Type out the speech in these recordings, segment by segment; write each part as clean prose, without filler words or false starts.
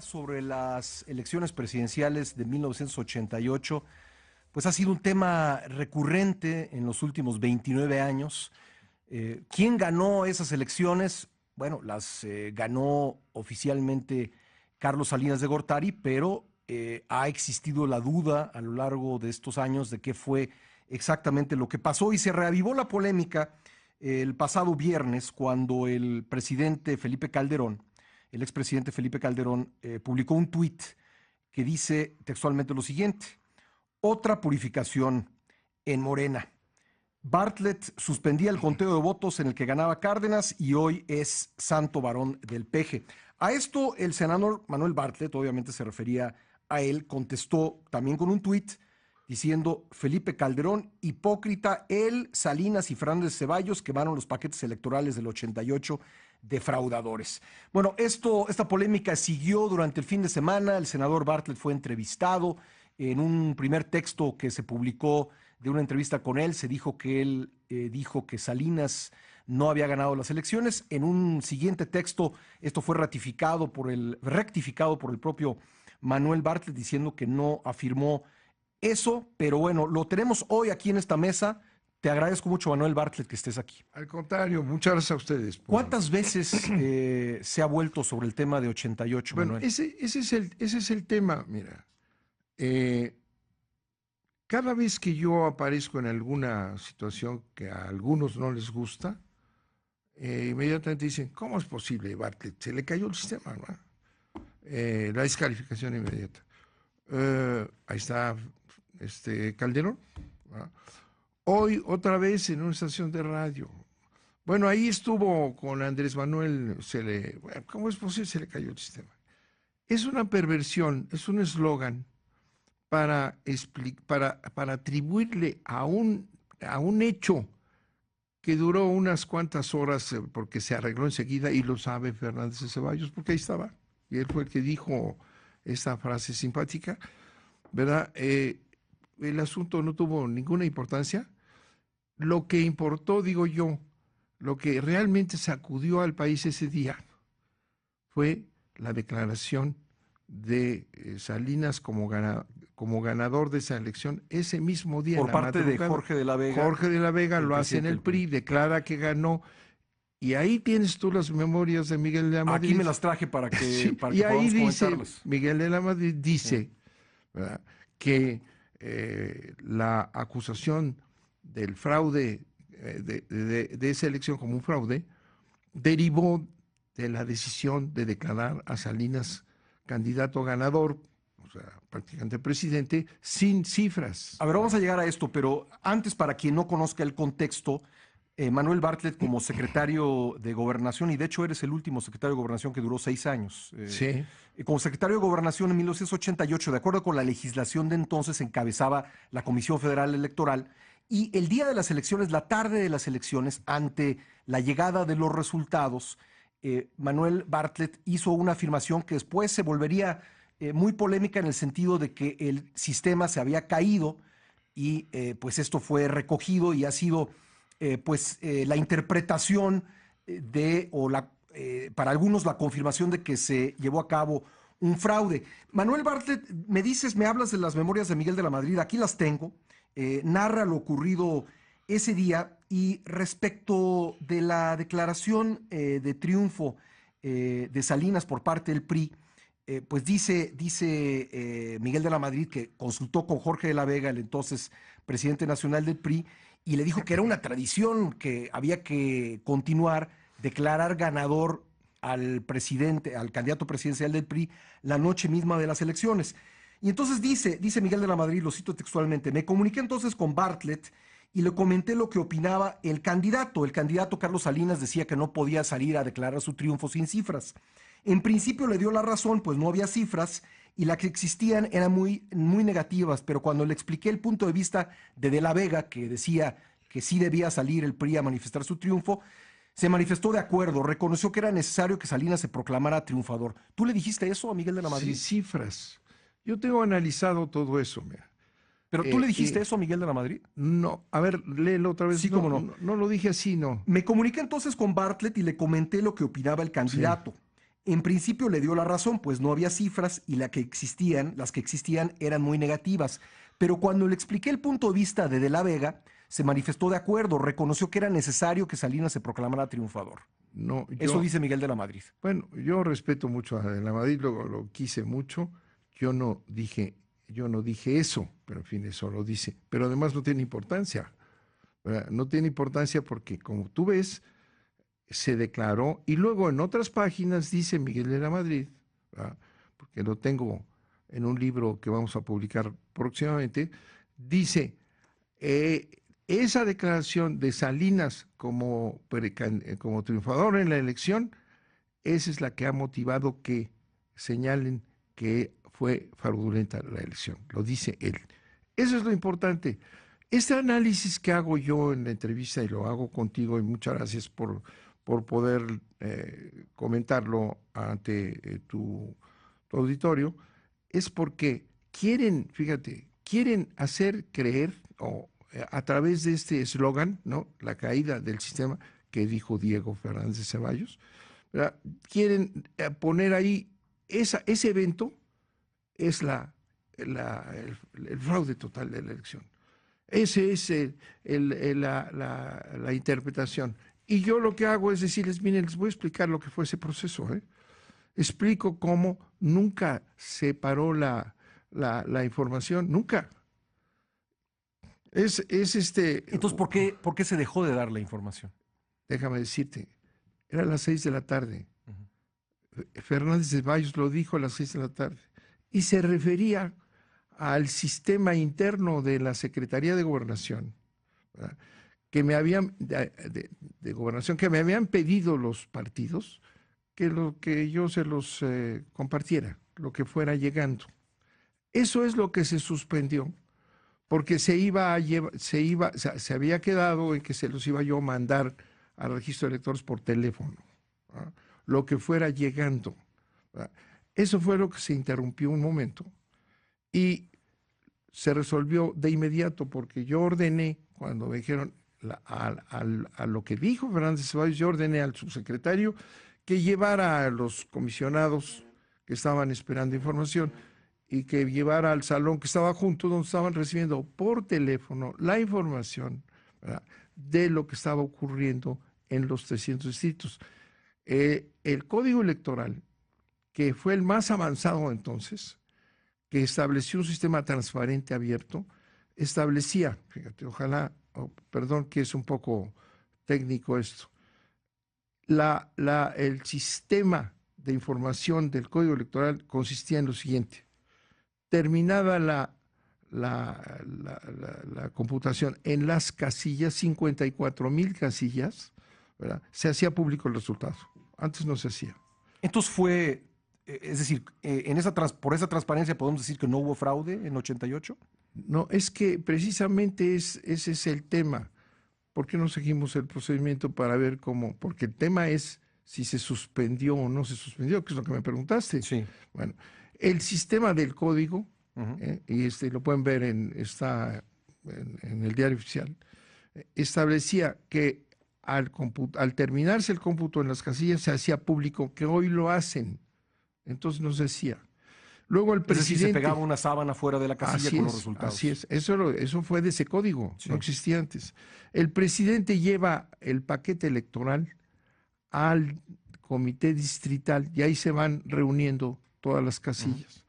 Sobre las elecciones presidenciales de 1988, pues ha sido un tema recurrente en los últimos 29 años. ¿Quién ganó esas elecciones? Bueno, las ganó oficialmente Carlos Salinas de Gortari, pero ha existido la duda a lo largo de estos años de qué fue exactamente lo que pasó y se reavivó la polémica el pasado viernes cuando el presidente Felipe Calderón, el expresidente Felipe Calderón, publicó un tuit que dice textualmente lo siguiente: otra purificación en Morena. Bartlett suspendía el conteo de votos en el que ganaba Cárdenas y hoy es santo varón del peje. A esto el senador Manuel Bartlett, obviamente se refería a él, contestó también con un tuit diciendo: Felipe Calderón, hipócrita, él, Salinas y Fernández Ceballos quemaron los paquetes electorales del 88, defraudadores. Bueno, esta polémica siguió durante el fin de semana. El senador Bartlett fue entrevistado. En un primer texto que se publicó de una entrevista con él, se dijo que él dijo que Salinas no había ganado las elecciones. En un siguiente texto, esto fue rectificado por el propio Manuel Bartlett, diciendo que no afirmó eso, pero bueno, lo tenemos hoy aquí en esta mesa. Te agradezco mucho, Manuel Bartlett, que estés aquí. Al contrario, muchas gracias a ustedes. ¿Cuántas veces se ha vuelto sobre el tema de 88, bueno, Manuel? ese es el tema, mira. Cada vez que yo aparezco en alguna situación que a algunos no les gusta, inmediatamente dicen: ¿cómo es posible, Bartlett? Se le cayó el sistema, ¿no? La descalificación inmediata. Ahí está Calderón, ¿no? Hoy otra vez en una estación de radio. Bueno, ahí estuvo con Andrés Manuel, bueno, ¿cómo es posible? Se le cayó el sistema. Es una perversión, es un eslogan para atribuirle a un hecho que duró unas cuantas horas, porque se arregló enseguida, y lo sabe Fernández de Ceballos, porque ahí estaba, y él fue el que dijo esta frase simpática, ¿verdad? El asunto no tuvo ninguna importancia. Lo que importó, digo yo, lo que realmente sacudió al país ese día fue la declaración de Salinas como ganador de esa elección ese mismo día. Por parte de Jorge de la Vega. Jorge de la Vega lo hace en el PRI, declara que ganó. Y ahí tienes tú las memorias de Miguel de la Madrid. Aquí me las traje para que, sí, para y que ahí podamos dice, comentarlas. Miguel de la Madrid dice, ¿verdad?, que la acusación del fraude, de esa elección como un fraude, derivó de la decisión de declarar a Salinas candidato ganador, o sea, prácticamente presidente, sin cifras. A ver, vamos a llegar a esto, pero antes, para quien no conozca el contexto, Manuel Bartlett, como secretario de Gobernación, y de hecho eres el último secretario de Gobernación que duró 6 años. Sí. Como secretario de Gobernación en 1988, de acuerdo con la legislación de entonces, encabezaba la Comisión Federal Electoral, y el día de las elecciones, la tarde de las elecciones, ante la llegada de los resultados, Manuel Bartlett hizo una afirmación que después se volvería muy polémica, en el sentido de que el sistema se había caído y pues esto fue recogido y ha sido la interpretación para algunos la confirmación de que se llevó a cabo un fraude. Manuel Bartlett, me hablas de las memorias de Miguel de la Madrid, aquí las tengo, narra lo ocurrido ese día, y respecto de la declaración de triunfo de Salinas por parte del PRI, pues dice Miguel de la Madrid que consultó con Jorge de la Vega, el entonces presidente nacional del PRI, y le dijo que era una tradición que había que continuar, declarar ganador al candidato presidencial del PRI la noche misma de las elecciones. Y entonces dice Miguel de la Madrid, lo cito textualmente: me comuniqué entonces con Bartlett y le comenté lo que opinaba el candidato. El candidato Carlos Salinas decía que no podía salir a declarar su triunfo sin cifras. En principio le dio la razón, pues no había cifras, y las que existían eran muy negativas, pero cuando le expliqué el punto de vista de la Vega, que decía que sí debía salir el PRI a manifestar su triunfo, se manifestó de acuerdo, reconoció que era necesario que Salinas se proclamara triunfador. ¿Tú le dijiste eso a Miguel de la Sí, Madrid? cifras. Yo tengo analizado todo eso, mira. ¿Pero tú le dijiste eso a Miguel de la Madrid? No, a ver, léelo otra vez. Sí, No, cómo no. no, no lo dije así, no. Me comuniqué entonces con Bartlett y le comenté lo que opinaba el Sí, candidato. En principio le dio la razón, pues no había cifras y las que existían eran muy negativas. Pero cuando le expliqué el punto de vista de la Vega, se manifestó de acuerdo, reconoció que era necesario que Salinas se proclamara triunfador. no, Eso yo, dice Miguel de la Madrid. bueno, yo respeto mucho a De la Madrid, lo quise mucho. Yo no dije, yo no dije eso, pero en fin, eso lo dice. Pero además no tiene importancia, ¿verdad? No tiene importancia porque, como tú ves, se declaró y luego en otras páginas dice Miguel de la Madrid, ¿verdad? Porque lo tengo en un libro que vamos a publicar próximamente, dice, esa declaración de Salinas como triunfador en la elección, esa es la que ha motivado que señalen que fue fraudulenta la elección, lo dice él. Eso es lo importante. Este análisis que hago yo en la entrevista y lo hago contigo, y muchas gracias por poder comentarlo ante tu auditorio, es porque quieren, fíjate, quieren hacer creer, o a través de este eslogan, ¿no? La caída del sistema que dijo Diego Fernández de Ceballos, ¿verdad? Quieren poner ahí ese evento es el fraude total de la elección. Ese es la interpretación. Y yo lo que hago es decirles, miren, les voy a explicar lo que fue ese proceso. Explico cómo nunca se paró la información, nunca. Entonces, ¿por qué se dejó de dar la información? Déjame decirte, era a las 6 de la tarde. Uh-huh. Fernández de Valles lo dijo a las 6 de la tarde. Y se refería al sistema interno de la Secretaría de Gobernación, ¿verdad? Que me habían, de Gobernación, que me habían pedido los partidos que yo se los compartiera, lo que fuera llegando. Eso es lo que se suspendió, porque se había quedado en que se los iba yo a mandar al registro de electores por teléfono, ¿verdad? Lo que fuera llegando, ¿verdad? Eso fue lo que se interrumpió un momento y se resolvió de inmediato porque yo ordené, cuando me dijeron a lo que dijo Fernández Ceballos, yo ordené al subsecretario que llevara a los comisionados que estaban esperando información y que llevara al salón que estaba junto, donde estaban recibiendo por teléfono la información, ¿verdad?, de lo que estaba ocurriendo en los 300 distritos. El código electoral, que fue el más avanzado entonces, que estableció un sistema transparente, abierto, establecía, fíjate, ojalá, perdón que es un poco técnico esto, el sistema de información del Código Electoral consistía en lo siguiente: terminada la computación en las casillas, 54,000 casillas, ¿verdad?, se hacía público el resultado. Antes no se hacía. Entonces es decir, por esa transparencia podemos decir que no hubo fraude en 88. No, es que precisamente ese es el tema. ¿Por qué no seguimos el procedimiento para ver cómo? Porque el tema es si se suspendió o no se suspendió, que es lo que me preguntaste. Sí. Bueno, el sistema del código, Uh-huh. y lo pueden ver está en el diario oficial, establecía que al terminarse el cómputo en las casillas se hacía público, que hoy lo hacen. Entonces no se hacía. Luego el Es decir, se presidente... pegaba una sábana fuera de la casilla con los resultados. Así es. Eso fue de ese código, Sí. no existía antes. El presidente lleva el paquete electoral al comité distrital y ahí se van reuniendo todas las casillas,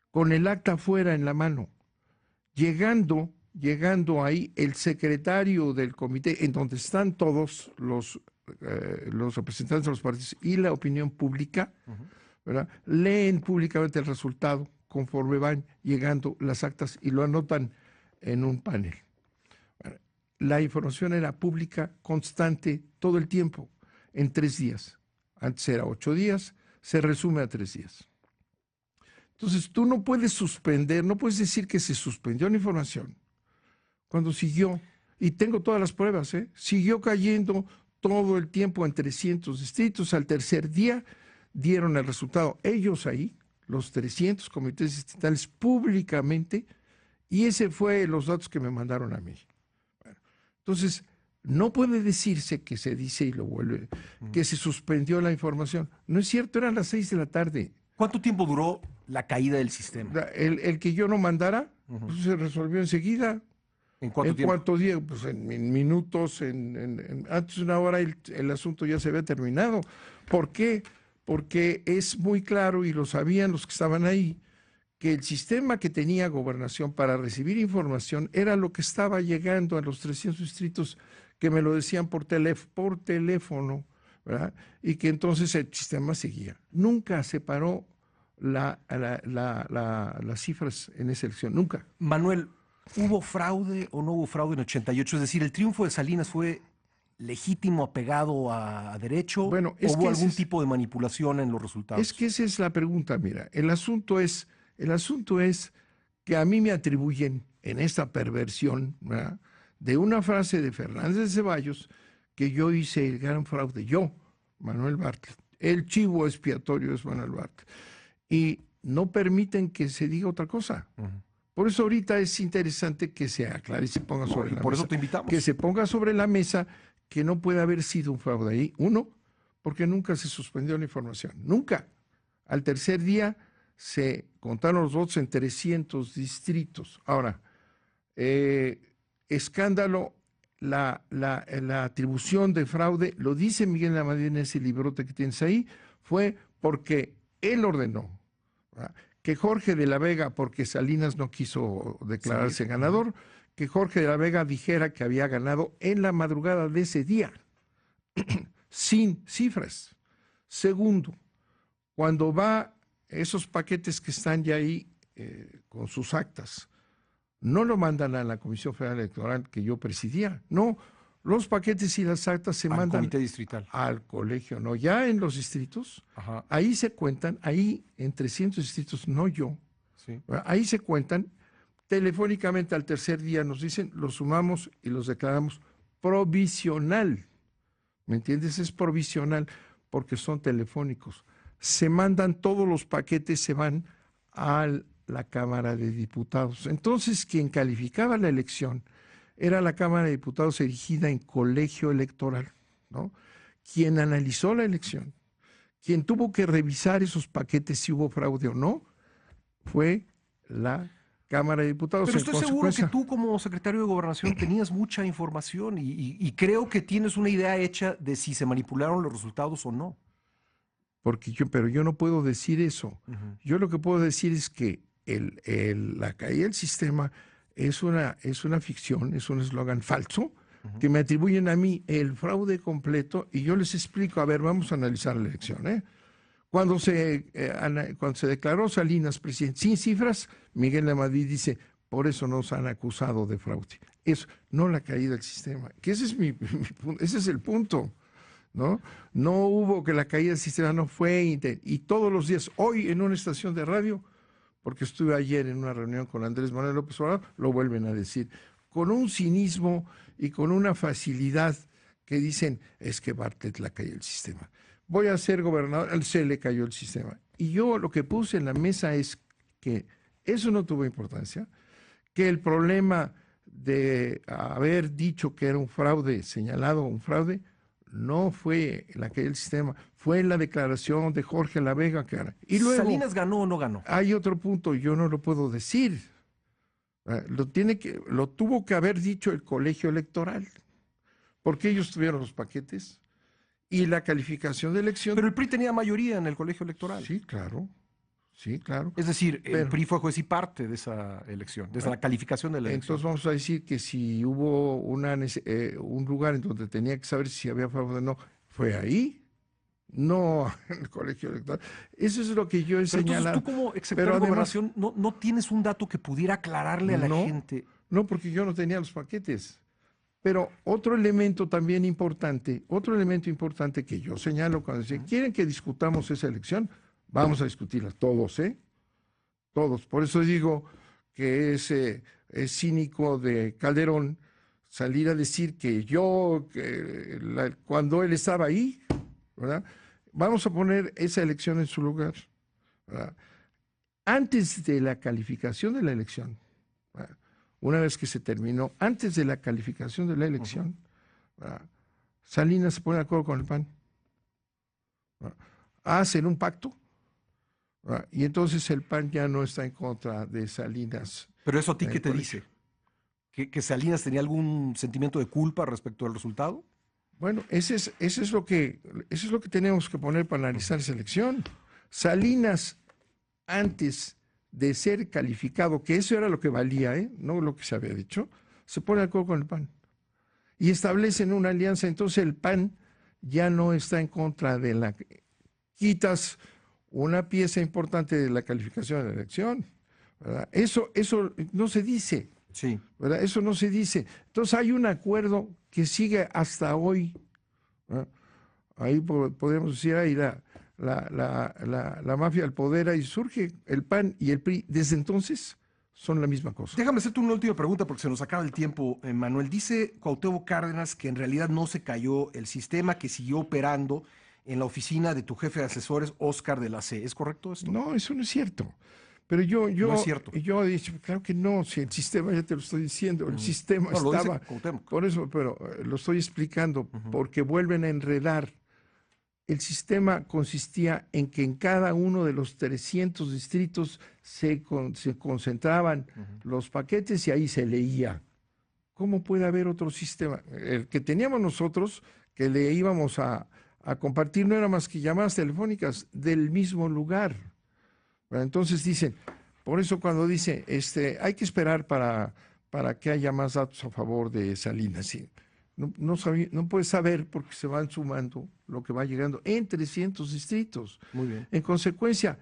con el acta fuera en la mano. Llegando ahí, el secretario del comité, en donde están todos los representantes de los partidos y la opinión pública, ¿verdad?, leen públicamente el resultado conforme van llegando las actas y lo anotan en un panel. La información era pública, constante, todo el tiempo, en 3 días. Antes era 8 días, se resume a 3 días. Entonces, tú no puedes suspender, no puedes decir que se suspendió la información cuando siguió, y tengo todas las pruebas, siguió cayendo todo el tiempo en 300 distritos. Al tercer día dieron el resultado ellos ahí, los 300 comités distritales públicamente, y ese fue los datos que me mandaron a mí. Bueno, entonces, no puede decirse que se dice y lo vuelve, que se suspendió la información. No es cierto, eran las 6 de la tarde. ¿Cuánto tiempo duró la caída del sistema? El que yo no mandara, pues se resolvió enseguida. ¿En cuánto tiempo? ¿Cuánto día? Pues en minutos, antes de una hora el asunto ya se había terminado. ¿Por qué? Porque es muy claro, y lo sabían los que estaban ahí, que el sistema que tenía Gobernación para recibir información era lo que estaba llegando a los 300 distritos, que me lo decían por teléfono, ¿verdad? Y que entonces el sistema seguía. Nunca se paró las cifras en esa elección, nunca. Manuel, ¿hubo fraude o no hubo fraude en 88? Es decir, ¿el triunfo de Salinas fue legítimo, apegado a derecho? Bueno, ¿O hubo algún tipo de manipulación en los resultados? Es que esa es la pregunta, mira. El asunto es que a mí me atribuyen en esta perversión, ¿verdad?, de una frase de Fernández de Ceballos, que yo hice el gran fraude. Yo, Manuel Bartlett. El chivo expiatorio es Manuel Bartlett. Y no permiten que se diga otra cosa. Por eso ahorita es interesante que se aclare y se ponga sobre la mesa. Por eso te invitamos. Que se ponga sobre la mesa que no puede haber sido un fraude ahí. Uno, porque nunca se suspendió la información. Nunca. Al tercer día se contaron los votos en 300 distritos. Ahora, escándalo, la atribución de fraude, lo dice Miguel Lamadrid en ese librote que tienes ahí, fue porque él ordenó, ¿verdad?, que Jorge de la Vega, porque Salinas no quiso declararse ganador, que Jorge de la Vega dijera que había ganado en la madrugada de ese día, sin cifras. Segundo, cuando va esos paquetes que están ya ahí con sus actas, no lo mandan a la Comisión Federal Electoral que yo presidía, no, los paquetes y las actas se mandan al comité distrital, al colegio, no, ya en los distritos. Ajá. Ahí se cuentan, ahí en 300 distritos, no yo, sí, ahí se cuentan, telefónicamente al tercer día nos dicen, los sumamos y los declaramos provisional, ¿me entiendes? Es provisional porque son telefónicos. Se mandan todos los paquetes, se van a la Cámara de Diputados. Entonces, quien calificaba la elección era la Cámara de Diputados erigida en colegio electoral, ¿no? Quien analizó la elección, quien tuvo que revisar esos paquetes si hubo fraude o no, fue la Cámara de Diputados. Pero estoy seguro que tú como secretario de Gobernación tenías mucha información y creo que tienes una idea hecha de si se manipularon los resultados o no. Pero yo no puedo decir eso. Yo lo que puedo decir es que la caída del sistema es una ficción, es un eslogan falso, que me atribuyen a mí el fraude completo, y yo les explico, a ver, vamos a analizar la elección. Cuando se declaró Salinas presidente sin cifras, Miguel Lamadrid dice, por eso nos han acusado de fraude. Eso, no la caída del sistema, que ese es el punto. ¿No? No hubo que la caída del sistema, no fue, y todos los días, hoy en una estación de radio, porque estuve ayer en una reunión con Andrés Manuel López Obrador, lo vuelven a decir, con un cinismo y con una facilidad que dicen, es que Bartlett la cayó el sistema. Voy a ser gobernador, se le cayó el sistema. Y yo lo que puse en la mesa es que eso no tuvo importancia, que el problema de haber dicho que era un fraude, señalado un fraude, no fue la caída del sistema, fue la declaración de Jorge La Vega. Y luego, ¿Salinas ganó o no ganó? Hay otro punto, yo no lo puedo decir. Lo tuvo que haber dicho el colegio electoral, porque ellos tuvieron los paquetes y la calificación de elección. Pero el PRI tenía mayoría en el colegio electoral. Sí, claro. Sí, claro. Es decir, el PRI fue juez y parte de esa elección, de la calificación de la elección. Entonces vamos a decir que si hubo un lugar en donde tenía que saber si había fraude o no, fue ahí, no en el colegio electoral. Eso es lo que yo he señalado. Tú como exsecretario de Gobernación no tienes un dato que pudiera aclararle a la gente. No, porque yo no tenía los paquetes. Pero otro elemento también importante, que yo señalo cuando dice, ¿quieren que discutamos esa elección? Vamos a discutirla todos, todos. Por eso digo que es cínico de Calderón salir a decir que cuando él estaba ahí, ¿verdad? Vamos a poner esa elección en su lugar, ¿verdad? Antes de la calificación de la elección, ¿verdad? Una vez que se terminó, antes de la calificación de la elección, ¿verdad? Salinas se pone de acuerdo con el PAN, ¿verdad? Hacen un pacto, ¿verdad? Y entonces el PAN ya no está en contra de Salinas. Pero eso a ti, ¿qué te dice? ¿Que Salinas tenía algún sentimiento de culpa respecto al resultado? Bueno, eso es lo que tenemos que poner para analizar esa elección. Salinas, antes de ser calificado, que eso era lo que valía, no lo que se había dicho, se pone de acuerdo con el PAN y establecen una alianza. Entonces el PAN ya no está en contra de la... Quitas una pieza importante de la calificación de la elección, ¿verdad? Eso no se dice. Sí. ¿Verdad? Eso no se dice. Entonces hay un acuerdo que sigue hasta hoy, ¿verdad? Ahí podemos decir, ahí la mafia del poder, ahí surge el PAN y el PRI. Desde entonces son la misma cosa. Déjame hacerte una última pregunta porque se nos acaba el tiempo, Manuel. Dice Cuauhtémoc Cárdenas que en realidad no se cayó el sistema, que siguió operando en la oficina de tu jefe de asesores, Óscar de la C. ¿Es correcto esto? No, eso no es cierto. Pero yo no es cierto. Yo he dicho, claro que no, si el sistema, ya te lo estoy diciendo, el sistema estaba, por eso, pero lo estoy explicando, porque vuelven a enredar. El sistema consistía en que en cada uno de los 300 distritos se concentraban los paquetes y ahí se leía. ¿Cómo puede haber otro sistema? El que teníamos nosotros, que le íbamos a compartir, no era más que llamadas telefónicas del mismo lugar. Entonces dicen, por eso cuando dice, hay que esperar para que haya más datos a favor de Salinas, ¿sí? No puedes saber porque se van sumando lo que va llegando en 300 distritos. Muy bien. En consecuencia,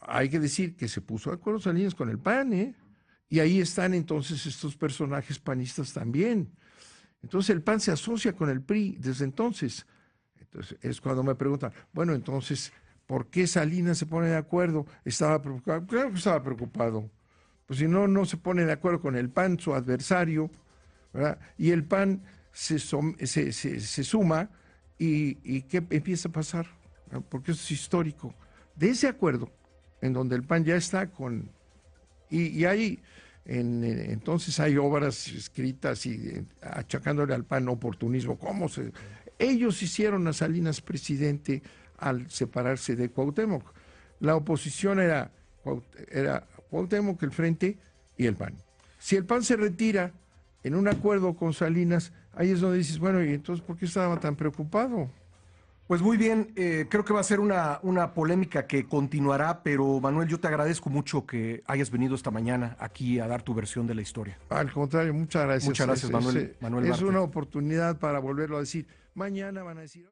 hay que decir que se puso de acuerdo Salinas con el PAN, y ahí están entonces estos personajes panistas también. Entonces el PAN se asocia con el PRI desde entonces. Entonces es cuando me preguntan, bueno, entonces, ¿por qué Salinas se pone de acuerdo? ¿Estaba preocupado? Claro que estaba preocupado. Pues si no se pone de acuerdo con el PAN, su adversario, ¿verdad? Y el PAN se suma y ¿qué empieza a pasar? Porque eso es histórico. De ese acuerdo, en donde el PAN ya está con... Y hay... entonces hay obras escritas y achacándole al PAN oportunismo. Ellos hicieron a Salinas presidente al separarse de Cuauhtémoc. La oposición era Cuauhtémoc, el Frente y el PAN. Si el PAN se retira en un acuerdo con Salinas, ahí es donde dices, bueno, ¿y entonces por qué estaba tan preocupado? Pues muy bien, creo que va a ser una polémica que continuará, pero Manuel, yo te agradezco mucho que hayas venido esta mañana aquí a dar tu versión de la historia. Al contrario, muchas gracias. Muchas gracias, Manuel. Es una oportunidad para volverlo a decir. Mañana van a decir...